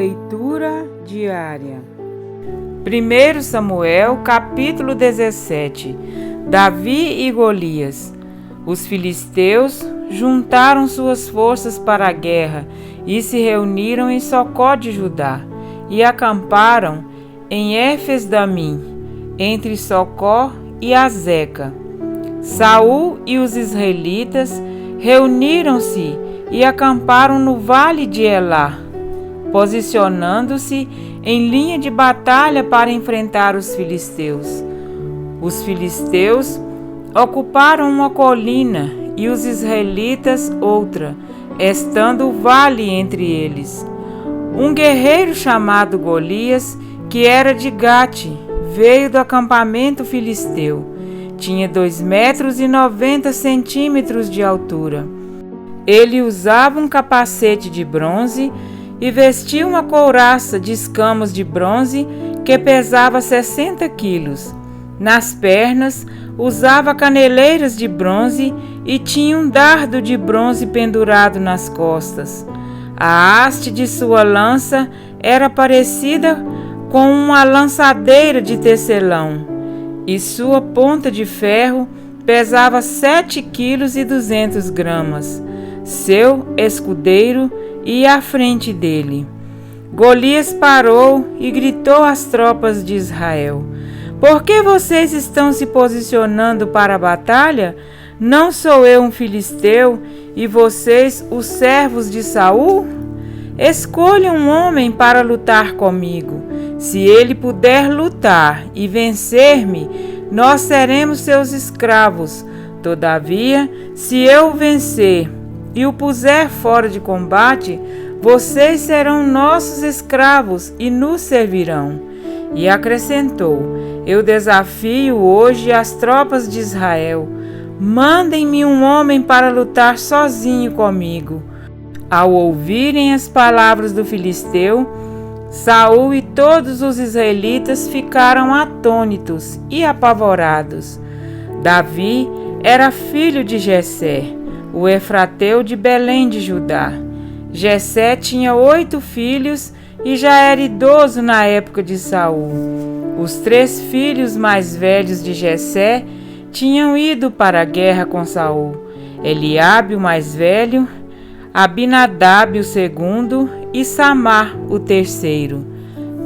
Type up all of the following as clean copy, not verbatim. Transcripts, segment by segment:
Leitura diária. 1 Samuel, capítulo 17. Davi e Golias. Os filisteus juntaram suas forças para a guerra e se reuniram em Socó de Judá e acamparam em Éfes-Damim, entre Socó e Azeca. Saul e os israelitas reuniram-se e acamparam no vale de Elá, posicionando-se em linha de batalha para enfrentar os filisteus. Os filisteus ocuparam uma colina e os israelitas outra, estando o vale entre eles. Um guerreiro chamado Golias, que era de Gate, veio do acampamento filisteu. Tinha 2,90 metros de altura. Ele usava um capacete de bronze e vestia uma couraça de escamos de bronze que pesava 60 quilos. Nas pernas usava caneleiras de bronze e tinha um dardo de bronze pendurado nas costas. A haste de sua lança era parecida com uma lançadeira de tecelão, e sua ponta de ferro pesava 7,2 quilos. Seu escudeiro ia à frente dele. Golias parou e gritou às tropas de Israel: "Por que vocês estão se posicionando para a batalha? Não sou eu um filisteu e vocês os servos de Saul? Escolham um homem para lutar comigo. Se ele puder lutar e vencer-me, nós seremos seus escravos. Todavia, se eu o vencer e o puser fora de combate, vocês serão nossos escravos e nos servirão." E acrescentou: "Eu desafio hoje as tropas de Israel. Mandem-me um homem para lutar sozinho comigo." Ao ouvirem as palavras do filisteu, Saul e todos os israelitas ficaram atônitos e apavorados. Davi era filho de Jessé, o efrateu de Belém de Judá. Jessé tinha 8 filhos e já era idoso na época de Saul. Os 3 filhos mais velhos de Jessé tinham ido para a guerra com Saul: Eliabe, o mais velho, Abinadab, o segundo, e Samar, o terceiro.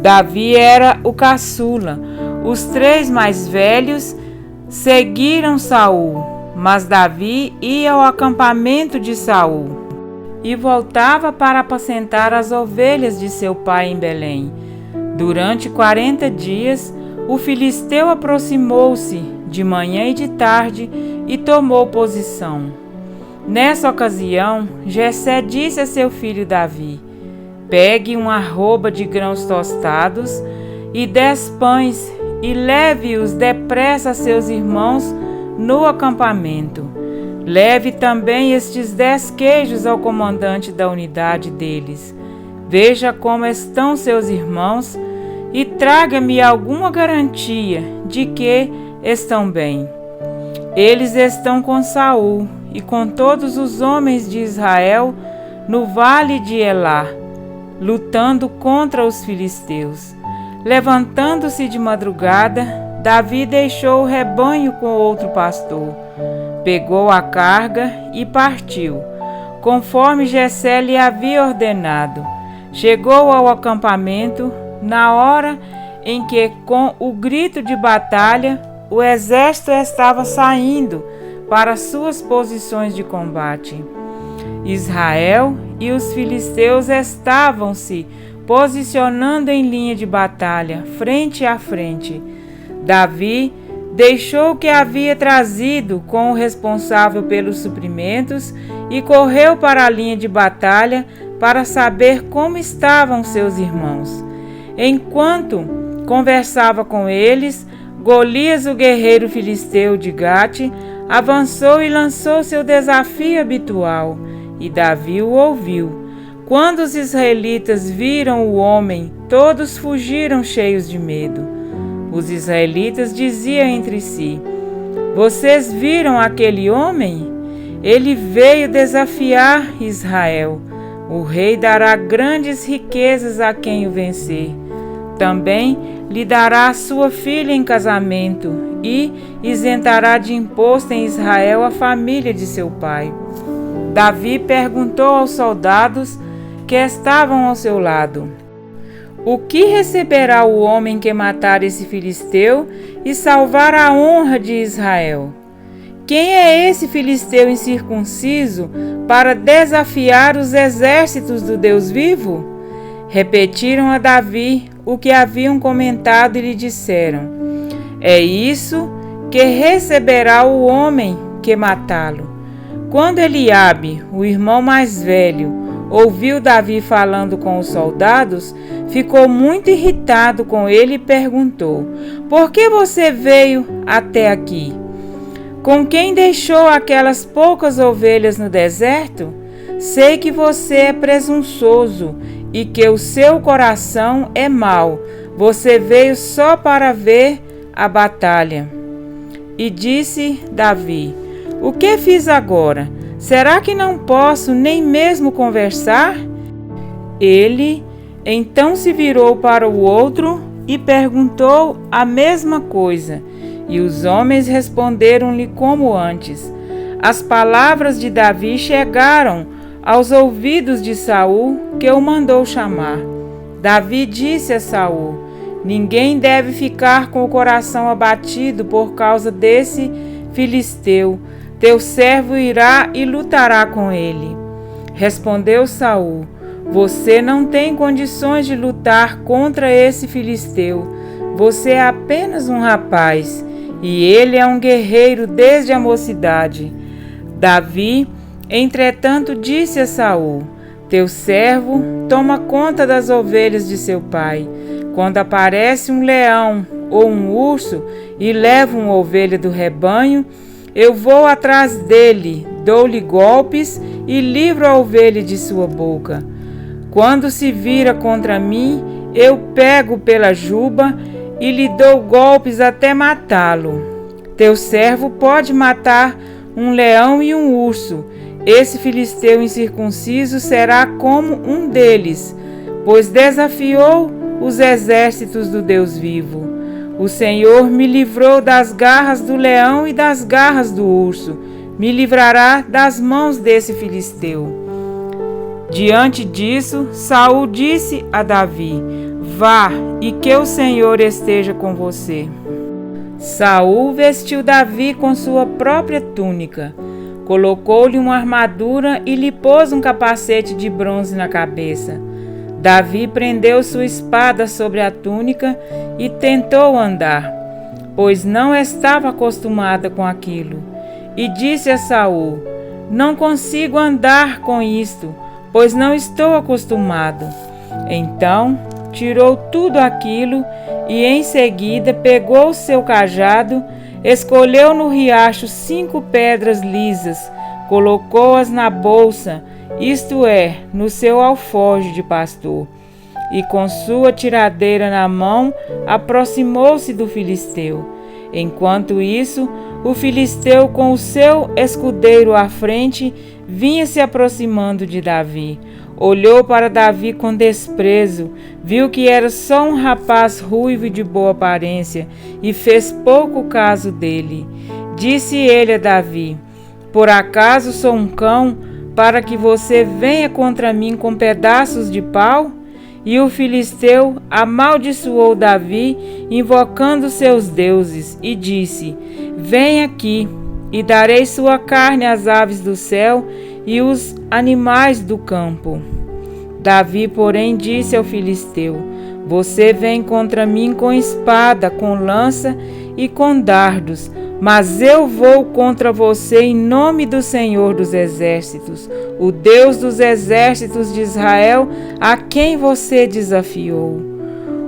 Davi era o caçula. Os 3 mais velhos seguiram Saul, mas Davi ia ao acampamento de Saul e voltava para apacentar as ovelhas de seu pai em Belém. Durante 40 dias, o filisteu aproximou-se de manhã e de tarde e tomou posição. Nessa ocasião, Jessé disse a seu filho Davi: "Pegue uma arroba de grãos tostados e 10 pães e leve-os depressa a seus irmãos no acampamento. Leve também estes 10 queijos ao comandante da unidade deles. Veja como estão seus irmãos e traga-me alguma garantia de que estão bem. Eles estão com Saul e com todos os homens de Israel no vale de Elá, lutando contra os filisteus." Levantando-se de madrugada, Davi deixou o rebanho com outro pastor, pegou a carga e partiu, conforme Jessé lhe havia ordenado. Chegou ao acampamento na hora em que, com o grito de batalha, o exército estava saindo para suas posições de combate. Israel e os filisteus estavam se posicionando em linha de batalha, frente a frente. Davi deixou o que havia trazido com o responsável pelos suprimentos e correu para a linha de batalha para saber como estavam seus irmãos. Enquanto conversava com eles, Golias, o guerreiro filisteu de Gate, avançou e lançou seu desafio habitual, e Davi o ouviu. Quando os israelitas viram o homem, todos fugiram cheios de medo. Os israelitas diziam entre si: "Vocês viram aquele homem? Ele veio desafiar Israel, O rei dará grandes riquezas a quem o vencer. Também lhe dará sua filha em casamento e isentará de imposto em Israel a família de seu pai. Davi perguntou aos soldados que estavam ao seu lado: o que receberá o homem que matar esse filisteu e salvar a honra de Israel? Quem é esse filisteu incircunciso para desafiar os exércitos do Deus vivo? Repetiram a Davi o que haviam comentado e lhe disseram: é isso que receberá o homem que matá-lo. Quando Eliabe, o irmão mais velho, ouviu Davi falando com os soldados, ficou muito irritado com ele e perguntou: por que você veio até aqui? Com quem deixou aquelas poucas ovelhas no deserto? Sei que você é presunçoso e que o seu coração é mau. Você veio só para ver a batalha. E disse Davi: o que fiz agora? Será que não posso nem mesmo conversar? Ele então se virou para o outro e perguntou a mesma coisa. E os homens responderam-lhe como antes. As palavras de Davi chegaram aos ouvidos de Saul, que o mandou chamar. Davi disse a Saul: ninguém deve ficar com o coração abatido por causa desse filisteu. Teu servo irá e lutará com ele. Respondeu Saul: você não tem condições de lutar contra esse filisteu. Você é apenas um rapaz, e ele é um guerreiro desde a mocidade. Davi, entretanto, disse a Saul: teu servo toma conta das ovelhas de seu pai. Quando aparece um leão ou um urso e leva uma ovelha do rebanho, eu vou atrás dele, dou-lhe golpes e livro a ovelha de sua boca. Quando se vira contra mim, eu pego pela juba e lhe dou golpes até matá-lo. Teu servo pode matar um leão e um urso. Esse filisteu incircunciso será como um deles, pois desafiou os exércitos do Deus vivo. O Senhor me livrou das garras do leão e das garras do urso. Me livrará das mãos desse filisteu. Diante disso, Saul disse a Davi: vá, e que o Senhor esteja com você. Saul vestiu Davi com sua própria túnica, colocou-lhe uma armadura e lhe pôs um capacete de bronze na cabeça. Davi prendeu sua espada sobre a túnica e tentou andar, pois não estava acostumada com aquilo. E disse a Saul: não consigo andar com isto, pois não estou acostumado. Então tirou tudo aquilo e em seguida pegou seu cajado, escolheu no riacho 5 pedras lisas, colocou-as na bolsa, isto é, no seu alforje de pastor, e com sua tiradeira na mão aproximou-se do filisteu. Enquanto isso, o filisteu com o seu escudeiro à frente vinha se aproximando de Davi. Olhou para Davi com desprezo, viu que era só um rapaz ruivo e de boa aparência e fez pouco caso dele. Disse ele a Davi: por acaso sou um cão para que você venha contra mim com pedaços de pau? E o filisteu amaldiçoou Davi, invocando seus deuses, e disse: vem aqui, e darei sua carne às aves do céu e os animais do campo. Davi, porém, disse ao filisteu: você vem contra mim com espada, com lança e com dardos, mas eu vou contra você em nome do Senhor dos Exércitos, o Deus dos exércitos de Israel, a quem você desafiou.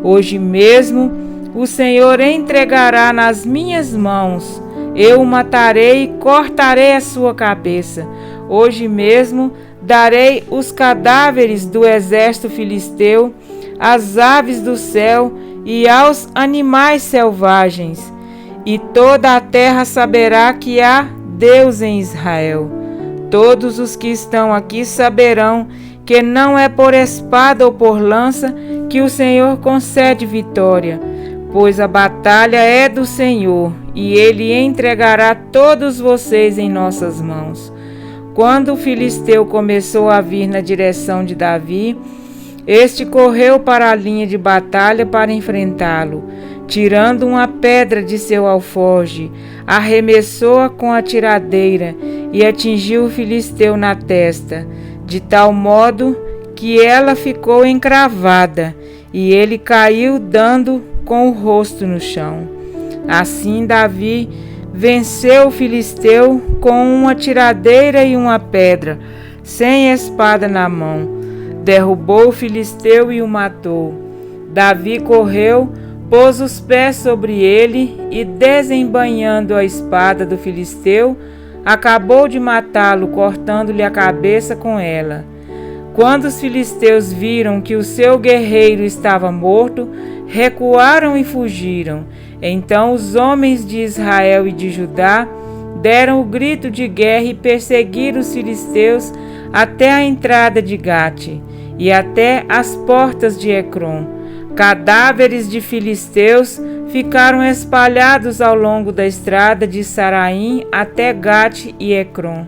Hoje mesmo o Senhor entregará nas minhas mãos. Eu o matarei e cortarei a sua cabeça. Hoje mesmo darei os cadáveres do exército filisteu às aves do céu e aos animais selvagens. E toda a terra saberá que há Deus em Israel. Todos os que estão aqui saberão que não é por espada ou por lança que o Senhor concede vitória, pois a batalha é do Senhor, e Ele entregará todos vocês em nossas mãos. Quando o filisteu começou a vir na direção de Davi, este correu para a linha de batalha para enfrentá-lo. Tirando uma pedra de seu alforje, arremessou-a com a tiradeira e atingiu o filisteu na testa, de tal modo que ela ficou encravada, e ele caiu dando com o rosto no chão. Assim Davi venceu o filisteu com uma tiradeira e uma pedra, sem espada na mão. Derrubou o filisteu e o matou. Davi correu, pôs os pés sobre ele e, desembainhando a espada do filisteu, acabou de matá-lo, cortando-lhe a cabeça com ela. Quando os filisteus viram que o seu guerreiro estava morto, recuaram e fugiram. Então os homens de Israel e de Judá deram o grito de guerra e perseguiram os filisteus até a entrada de Gate e até as portas de Ecrom. Cadáveres de filisteus ficaram espalhados ao longo da estrada de Saraim até Gate e Ecrom.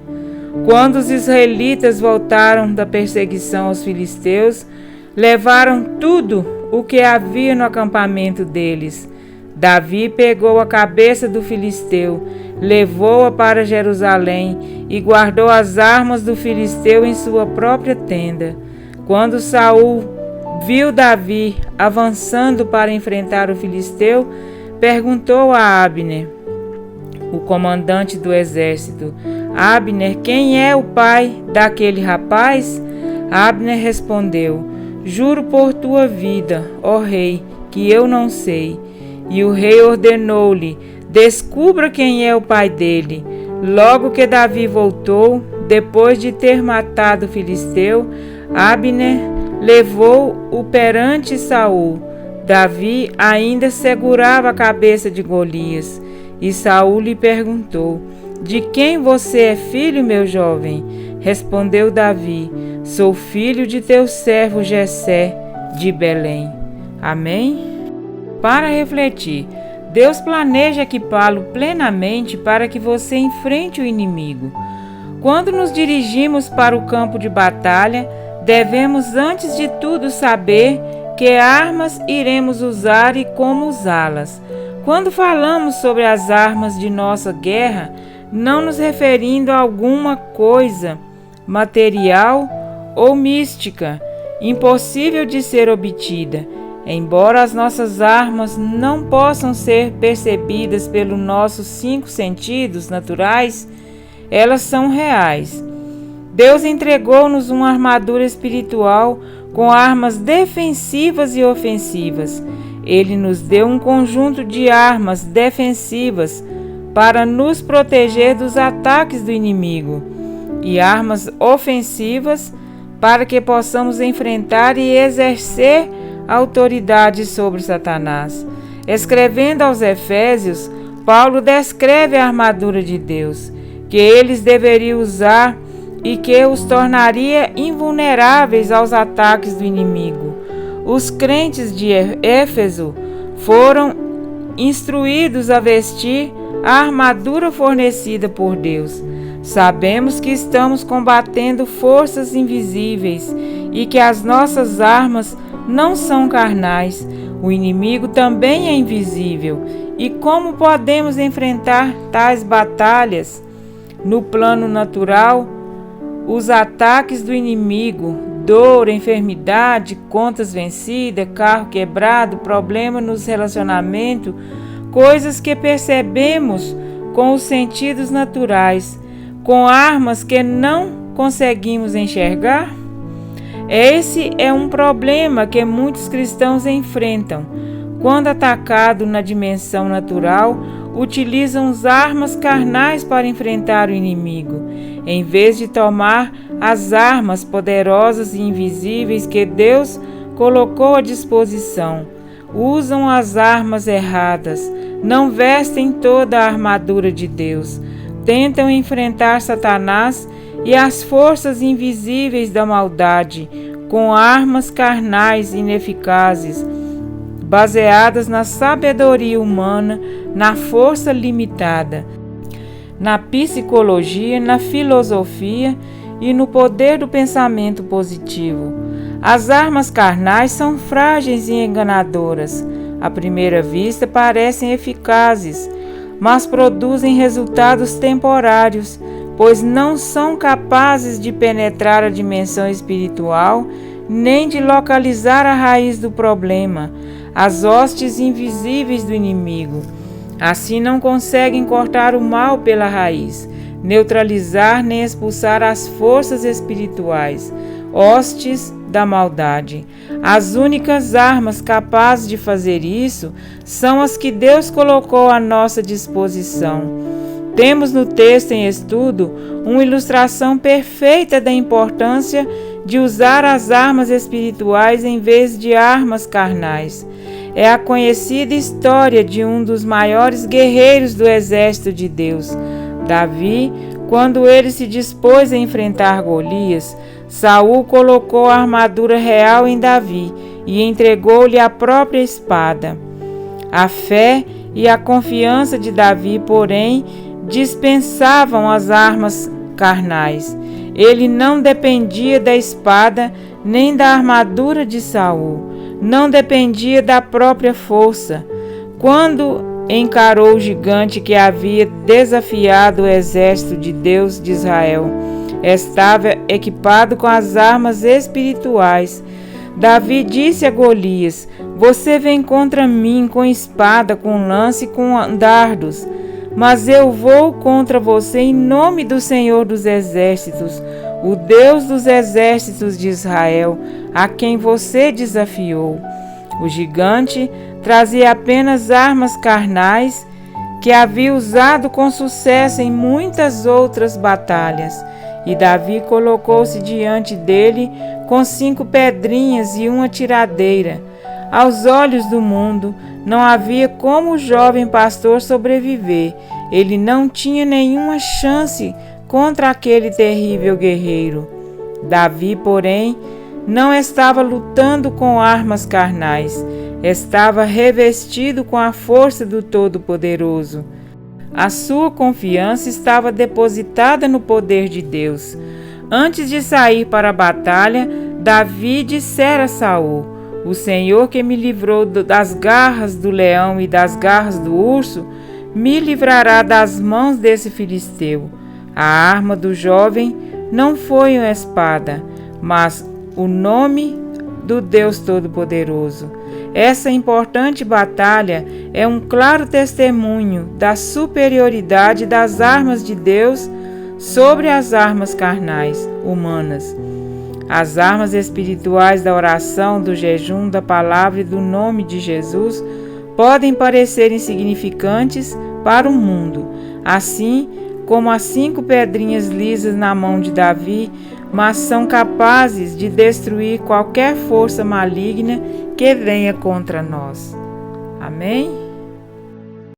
Quando os israelitas voltaram da perseguição aos filisteus, levaram tudo o que havia no acampamento deles. Davi pegou a cabeça do filisteu, levou-a para Jerusalém e guardou as armas do filisteu em sua própria tenda. Quando Saul viu Davi avançando para enfrentar o filisteu, perguntou a Abner, o comandante do exército: Abner, quem é o pai daquele rapaz? Abner respondeu: Juro por tua vida, ó rei, que eu não sei. E o rei ordenou-lhe: descubra quem é o pai dele. Logo que Davi voltou, depois de ter matado o filisteu, Abner levou-o perante Saul. Davi ainda segurava a cabeça de Golias. E Saul lhe perguntou: de quem você é filho, meu jovem? Respondeu Davi: sou filho de teu servo Jessé, de Belém. Amém? Para refletir, Deus planeja equipá-lo plenamente para que você enfrente o inimigo. Quando nos dirigimos para o campo de batalha, devemos antes de tudo saber que armas iremos usar e como usá-las. Quando falamos sobre as armas de nossa guerra, não nos referindo a alguma coisa material ou mística, impossível de ser obtida. Embora as nossas armas não possam ser percebidas pelos nossos 5 sentidos naturais, elas são reais. Deus entregou-nos uma armadura espiritual com armas defensivas e ofensivas. Ele nos deu um conjunto de armas defensivas para nos proteger dos ataques do inimigo e armas ofensivas para que possamos enfrentar e exercer autoridade sobre Satanás. Escrevendo aos Efésios, Paulo descreve a armadura de Deus, que eles deveriam usar e que os tornaria invulneráveis aos ataques do inimigo. Os crentes de Éfeso foram instruídos a vestir a armadura fornecida por Deus. Sabemos que estamos combatendo forças invisíveis e que as nossas armas não são carnais. O inimigo também é invisível. E como podemos enfrentar tais batalhas? No plano natural, os ataques do inimigo, dor, enfermidade, contas vencidas, carro quebrado, problema nos relacionamentos, coisas que percebemos com os sentidos naturais, com armas que não conseguimos enxergar? Esse é um problema que muitos cristãos enfrentam. Quando atacados na dimensão natural, utilizam as armas carnais para enfrentar o inimigo, em vez de tomar as armas poderosas e invisíveis que Deus colocou à disposição. Usam as armas erradas, não vestem toda a armadura de Deus, tentam enfrentar Satanás e as forças invisíveis da maldade com armas carnais ineficazes, baseadas na sabedoria humana, na força limitada, na psicologia, na filosofia e no poder do pensamento positivo. As armas carnais são frágeis e enganadoras. À primeira vista parecem eficazes, mas produzem resultados temporários, pois não são capazes de penetrar a dimensão espiritual, nem de localizar a raiz do problema, as hostes invisíveis do inimigo. Assim não conseguem cortar o mal pela raiz, neutralizar nem expulsar as forças espirituais, hostes da maldade. As únicas armas capazes de fazer isso são as que Deus colocou à nossa disposição. Temos no texto em estudo uma ilustração perfeita da importância de usar as armas espirituais em vez de armas carnais. É a conhecida história de um dos maiores guerreiros do exército de Deus, Davi. Quando ele se dispôs a enfrentar Golias, Saul colocou a armadura real em Davi e entregou-lhe a própria espada. A fé e a confiança de Davi, porém, dispensavam as armas carnais. Ele não dependia da espada nem da armadura de Saul, não dependia da própria força. Quando encarou o gigante que havia desafiado o exército de Deus de Israel, estava equipado com as armas espirituais. Davi disse a Golias: "Você vem contra mim com espada, com lance e com dardos, mas eu vou contra você em nome do Senhor dos Exércitos, o Deus dos exércitos de Israel, a quem você desafiou." O gigante trazia apenas armas carnais que havia usado com sucesso em muitas outras batalhas, e Davi colocou-se diante dele com 5 pedrinhas e uma tiradeira. Aos olhos do mundo, não havia como o jovem pastor sobreviver. Ele não tinha nenhuma chance contra aquele terrível guerreiro. Davi, porém, não estava lutando com armas carnais. Estava revestido com a força do Todo-Poderoso. A sua confiança estava depositada no poder de Deus. Antes de sair para a batalha, Davi dissera a Saul: "O Senhor que me livrou das garras do leão e das garras do urso, me livrará das mãos desse filisteu." A arma do jovem não foi uma espada, mas o nome do Deus Todo-Poderoso. Essa importante batalha é um claro testemunho da superioridade das armas de Deus sobre as armas carnais, humanas. As armas espirituais da oração, do jejum, da palavra e do nome de Jesus podem parecer insignificantes para o mundo, assim como as 5 pedrinhas lisas na mão de Davi, mas são capazes de destruir qualquer força maligna que venha contra nós. Amém?